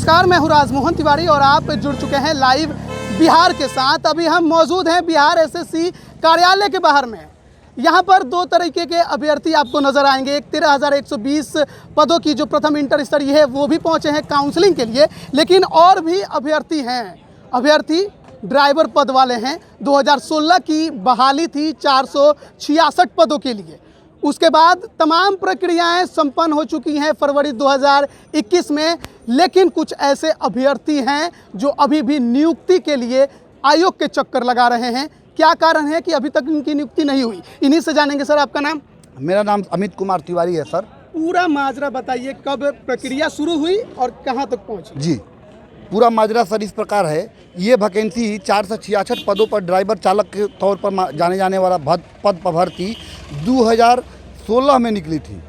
नमस्कार, मैं हूँ राजमोहन तिवारी और आप जुड़ चुके हैं लाइव बिहार के साथ। अभी हम मौजूद हैं बिहार एसएससी कार्यालय के बाहर में। यहाँ पर दो तरीके के अभ्यर्थी आपको नजर आएंगे। एक 13,120 पदों की जो प्रथम इंटर स्तरीय है वो भी पहुँचे हैं काउंसलिंग के लिए, लेकिन और भी अभ्यर्थी हैं। अभ्यर्थी ड्राइवर पद वाले हैं। 2016 की बहाली थी 466 पदों के लिए। उसके बाद तमाम प्रक्रियाएं संपन्न हो चुकी हैं फरवरी 2021 में, लेकिन कुछ ऐसे अभ्यर्थी हैं जो अभी भी नियुक्ति के लिए आयोग के चक्कर लगा रहे हैं। क्या कारण है कि अभी तक इनकी नियुक्ति नहीं हुई, इन्हीं से जानेंगे। सर, आपका नाम? मेरा नाम अमित कुमार तिवारी है सर। पूरा माजरा बताइए, कब प्रक्रिया शुरू हुई और कहाँ तक पहुँची? जी, पूरा माजरा सर इस प्रकार है। ये वैकेंसी 466 पदों पर ड्राइवर चालक के तौर पर जाने जाने वाला पद पर भर्ती 2016 में निकली थी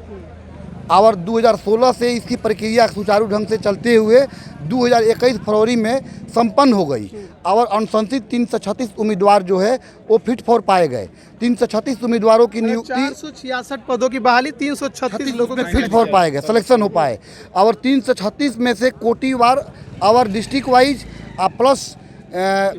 और 2016 से इसकी प्रक्रिया सुचारू ढंग से चलते हुए 2021 फरवरी में संपन्न हो गई और अनुशंसित 336 उम्मीदवार जो है वो फिट फॉर पाए गए। 336 उम्मीदवारों की नियुक्ति, 466 पदों की बहाली, 336 लोगों के फिट फॉर पाए गए, सिलेक्शन हो पाए। और 336 में से कोटिवार और डिस्ट्रिक्ट वाइज प्लस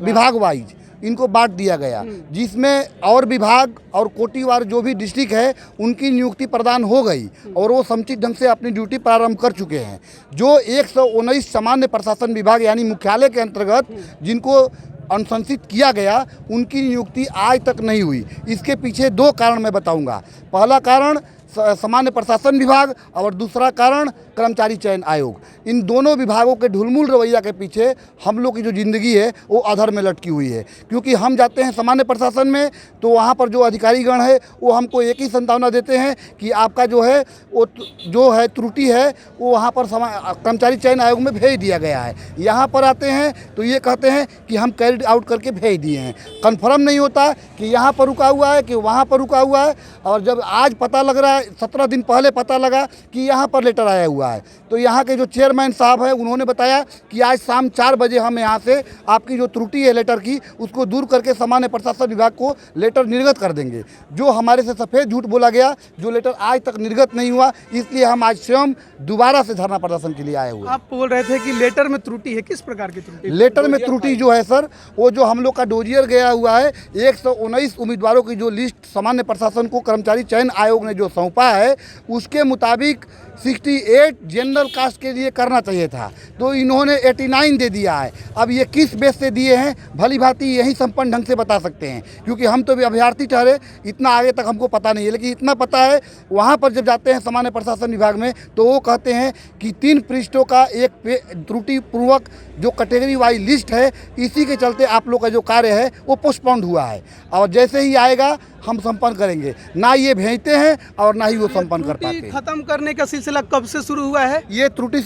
विभाग वाइज इनको बांट दिया गया, जिसमें और विभाग और कोटिवार जो भी डिस्ट्रिक्ट है उनकी नियुक्ति प्रदान हो गई और वो समुचित ढंग से अपनी ड्यूटी प्रारंभ कर चुके हैं। जो 119 सामान्य प्रशासन विभाग यानी मुख्यालय के अंतर्गत जिनको अनुशंसित किया गया, उनकी नियुक्ति आज तक नहीं हुई। इसके पीछे दो कारण मैं बताऊंगा। पहला कारण सामान्य प्रशासन विभाग और दूसरा कारण कर्मचारी चयन आयोग। इन दोनों विभागों के ढुलमुल रवैया के पीछे हम लोग की जो ज़िंदगी है वो अधर में लटकी हुई है। क्योंकि हम जाते हैं सामान्य प्रशासन में तो वहाँ पर जो अधिकारीगण है वो हमको एक ही संभावना देते हैं कि आपका जो है वो जो है त्रुटि है वो वहाँ पर कर्मचारी चयन आयोग में भेज दिया गया है। यहाँ पर आते हैं तो ये कहते हैं कि हम कैरिड आउट करके भेज दिए हैं। कन्फर्म नहीं होता कि यहाँ पर रुका हुआ है कि वहाँ पर रुका हुआ है। और जब आज पता लग रहा है, 17 दिन पहले पता लगा कि यहाँ पर लेटर आया हुआ है, तो यहाँ के जो चेयरमैन साहब हैं उन्होंने बताया कि आज शाम 4 बजे हम यहाँ से आपकी जो त्रुटि है लेटर की उसको दूर करके सामान्य प्रशासन विभाग को लेटर निर्गत कर देंगे। जो हमारे से सफ़ेद झूठ बोला गया, जो लेटर आज तक निर्गत नहीं हुआ, इसलिए हम आज स्वयं दोबारा से धरना प्रदर्शन के लिए आए हुए। आप बोल रहे थे कि लेटर में त्रुटि है, किस प्रकार की त्रुटि? लेटर में त्रुटि जो है सर, वो जो हम लोग का डोजियर गया हुआ है, 119 उम्मीदवारों की जो लिस्ट सामान्य प्रशासन को कर्मचारी चयन आयोग ने जो सौंपा है उसके मुताबिक 68 जनरल कास्ट के लिए करना चाहिए था, तो इन्होंने 89 दे दिया है। अब ये किस बेस से दिए हैं भली भांति यही संपन्न ढंग से बता सकते हैं, क्योंकि हम तो भी अभ्यर्थी ठहरे, इतना आगे तक हमको पता नहीं है। लेकिन इतना पता है वहाँ पर जब जाते हैं सामान्य प्रशासन विभाग में तो वो कहते हैं कि 3 पृष्ठों का एक त्रुटिपूर्वक जो कैटेगरी वाइज लिस्ट है, इसी के चलते आप लोग का जो कार्य है वो पोस्टपोन्ड हुआ है और जैसे ही आएगा हम संपन्न करेंगे। ना ये भेजते हैं और ना ही वो संपन्न कर पाते हैं। खत्म करने का सिलसिला कब से शुरू हुआ है? ये त्रुटि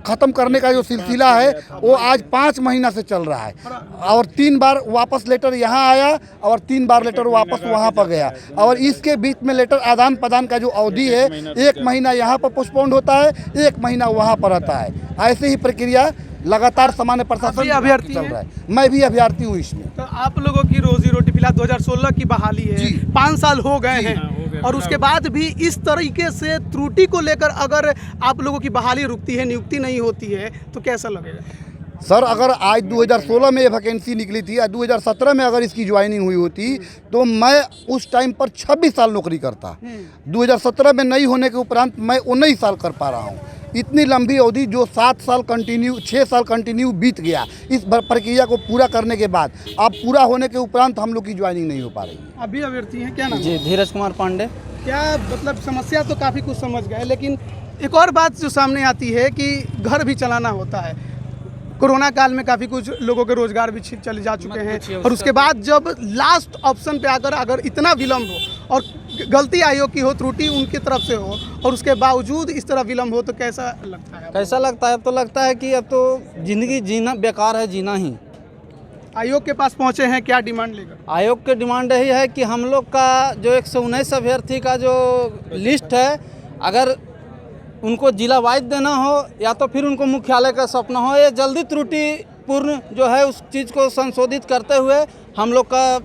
खत्म करने का जो सिलसिला है वो आज 5 महीना से चल रहा है और 3 बार वापस लेटर यहाँ आया और 3 बार लेटर वापस वहाँ पर गया और इसके बीच में लेटर आदान प्रदान का जो अवधि है 1 महीना यहाँ पर पोस्टपोन्ड होता है, 1 महीना वहाँ पर रहता है। ऐसे ही प्रक्रिया लगातार सामान्य प्रशासन अभ्यर्थी चल रहा है। मैं भी अभ्यर्थी हूँ इसमें। तो आप लोगों की रोजी रोटी फिलहाल 2016 की बहाली है, 5 साल हो गए हैं और उसके बाद भी इस तरीके से त्रुटि को लेकर अगर आप लोगों की बहाली रुकती है, नियुक्ति नहीं होती है, तो कैसा लगेगा? सर, अगर आज 2016 में ये वैकेंसी निकली थी या 2017 में अगर इसकी ज्वाइनिंग हुई होती तो मैं उस टाइम पर 26 साल नौकरी करता। 2017 में नहीं होने के उपरांत मैं 19 साल कर पा रहा हूँ। इतनी लंबी अवधि जो 7 साल कंटिन्यू 6 साल कंटिन्यू बीत गया इस प्रक्रिया को पूरा करने के बाद, अब पूरा होने के उपरांत हम लोग की ज्वाइनिंग नहीं हो पा रही है। अभी अभ्यर्थी हैं, क्या नाम? जी, धीरज कुमार पांडे। क्या मतलब समस्या तो काफ़ी कुछ समझ गए, लेकिन एक और बात जो सामने आती है कि घर भी चलाना होता है। कोरोना काल में काफ़ी कुछ लोगों के रोजगार भी चले जा चुके हैं और उसके बाद जब लास्ट ऑप्शन पे आकर अगर इतना विलम्ब हो और गलती आयोग की हो, त्रुटि उनकी तरफ से हो और उसके बावजूद इस तरह विलम्ब हो, तो कैसा लगता है? कैसा लगता है? अब तो लगता है कि अब तो ज़िंदगी जीना बेकार है, जीना ही। आयोग के पास पहुंचे हैं, क्या डिमांड लेकर? आयोग की डिमांड यही है कि हम लोग का जो 119 अभ्यर्थी का जो लिस्ट है, अगर उनको जिला वाइज देना हो या तो फिर उनको मुख्यालय का सौंपना हो, ये जल्दी त्रुटिपूर्ण जो है उस चीज़ को संशोधित करते हुए हम लोग का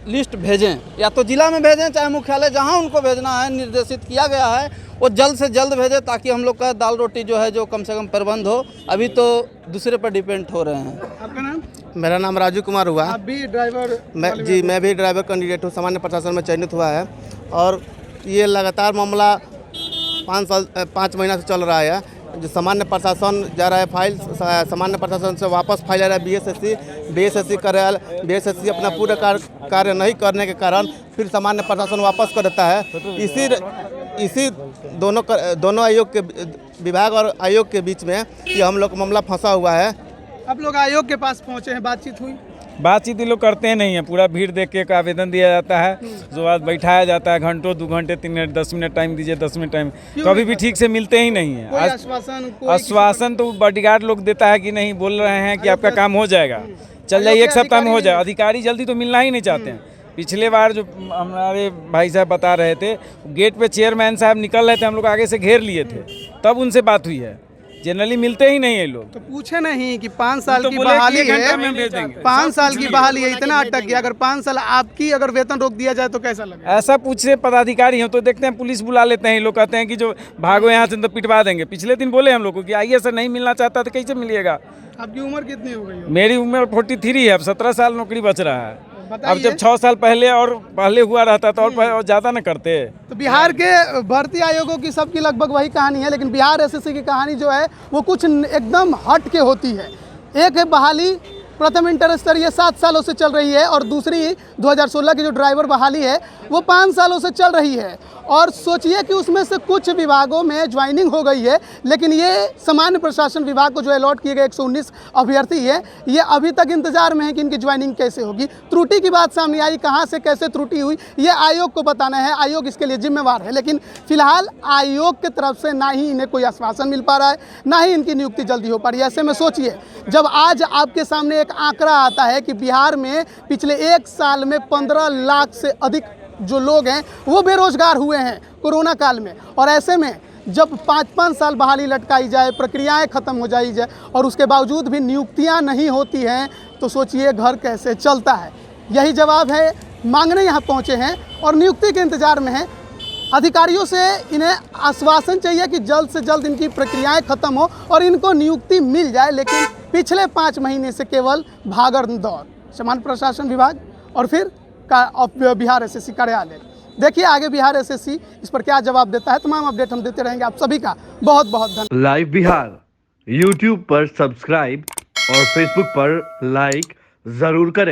लिस्ट भेजें, या तो जिला में भेजें चाहे मुख्यालय जहां उनको भेजना है निर्देशित किया गया है वो जल्द से जल्द भेजें, ताकि हम लोग का दाल रोटी जो है जो कम से कम प्रबंध हो। अभी तो दूसरे पर डिपेंड हो रहे हैं। आपका नाम? मेरा नाम राजू कुमार हुआ। आप भी ड्राइवर? मैं भी ड्राइवर कैंडिडेट हूँ, सामान्य प्रशासन में चयनित हुआ है और ये लगातार मामला 5 महीना से चल रहा है। जो सामान्य प्रशासन जा रहा है फाइल, सामान्य प्रशासन से वापस फाइल आ रहा है बीएसएससी कार्यालय, बीएसएससी अपना पूरा कार्य नहीं करने के कारण फिर सामान्य प्रशासन वापस कर देता है। इसी दोनों आयोग के विभाग और आयोग के बीच में ये हम लोग मामला फंसा हुआ है। आप लोग आयोग के पास पहुंचे हैं, बातचीत हुई? बातचीत ये लोग करते नहीं है, पूरा भीड़ देख के एक आवेदन दिया जाता है, जो बाद बैठाया जाता है घंटों 2 घंटे 3 मिनट 10 मिनट टाइम दीजिए 10 मिनट टाइम, कभी भी ठीक से मिलते ही नहीं है। कोई आश्वासन? आश्वासन तो बॉडीगार्ड लोग देता है कि नहीं, बोल रहे हैं कि आपका काम हो जाएगा, चल जाइए 1 सप्ताह में हो जाए। अधिकारी जल्दी तो मिलना ही नहीं चाहते हैं। पिछले बार जो हमारे भाई साहब बता रहे थे, गेट पे चेयरमैन साहब निकल रहे थे, हम लोग आगे से घेर लिए थे, तब उनसे बात हुई है। जनरली मिलते ही नहीं है लोग। तो पूछे नहीं कि 5 साल तो की बोले बहाली कि 1 घंटे है, में भेज देंगे। 5 साल की बहाली है, इतना अटक गया। अगर 5 साल आपकी अगर वेतन रोक दिया जाए तो कैसा लगेगा? ऐसा पूछे पदाधिकारी हैं तो देखते हैं पुलिस बुला लेते हैं, लोग कहते हैं कि जो भागो यहाँ से तो पिटवा देंगे। पिछले दिन बोले हम लोग को कि आइए सर, नहीं मिलना चाहता तो कैसे मिलिएगा। आपकी उम्र कितनी हो गई हो? मेरी उम्र 43 है, अब 17 साल नौकरी बच रहा है। अब बताइए। जब 6 साल पहले हुआ रहता तो और ज़्यादा न करते। तो बिहार के भर्ती आयोगों की सबकी लगभग वही कहानी है, लेकिन बिहार एसएससी की कहानी जो है वो कुछ एकदम हट के होती है। एक है बहाली प्रथम इंटर स्तरीय 7 सालों से चल रही है, और दूसरी 2016 की जो ड्राइवर बहाली है वो 5 सालों से चल रही है। और सोचिए कि उसमें से कुछ विभागों में ज्वाइनिंग हो गई है, लेकिन ये सामान्य प्रशासन विभाग को जो अलॉट किए गए 119 अभ्यर्थी है, ये अभी तक इंतजार में है कि इनकी ज्वाइनिंग कैसे होगी। त्रुटि की बात सामने आई, कहाँ से कैसे त्रुटि हुई ये आयोग को बताना है, आयोग इसके लिए जिम्मेवार है। लेकिन फिलहाल आयोग की तरफ से ना ही इन्हें कोई आश्वासन मिल पा रहा है, ना ही इनकी नियुक्ति जल्दी हो पा रही है। ऐसे में सोचिए, जब आज आपके सामने एक आंकड़ा आता है कि बिहार में पिछले 1 साल में 15 लाख से अधिक जो लोग हैं वो बेरोजगार हुए हैं कोरोना काल में, और ऐसे में जब 5-5 साल बहाली लटकाई जाए, प्रक्रियाएं खत्म हो जाई जाए और उसके बावजूद भी नियुक्तियां नहीं होती हैं, तो सोचिए घर कैसे चलता है। यही जवाब है, मांगने यहाँ पहुँचे हैं और नियुक्ति के इंतजार में हैं। अधिकारियों से इन्हें आश्वासन चाहिए कि जल्द से जल्द इनकी प्रक्रियाएं खत्म हो और इनको नियुक्ति मिल जाए, लेकिन पिछले 5 महीने से केवल भागड़ दौड़ सामान्य प्रशासन विभाग और फिर बिहार एसएससी कार्यालय। देखिए आगे बिहार एसएससी इस पर क्या जवाब देता है। तमाम अपडेट हम देते रहेंगे। आप सभी का बहुत बहुत धन्यवाद। लाइव बिहार यूट्यूब पर सब्सक्राइब और फेसबुक पर लाइक जरूर करें।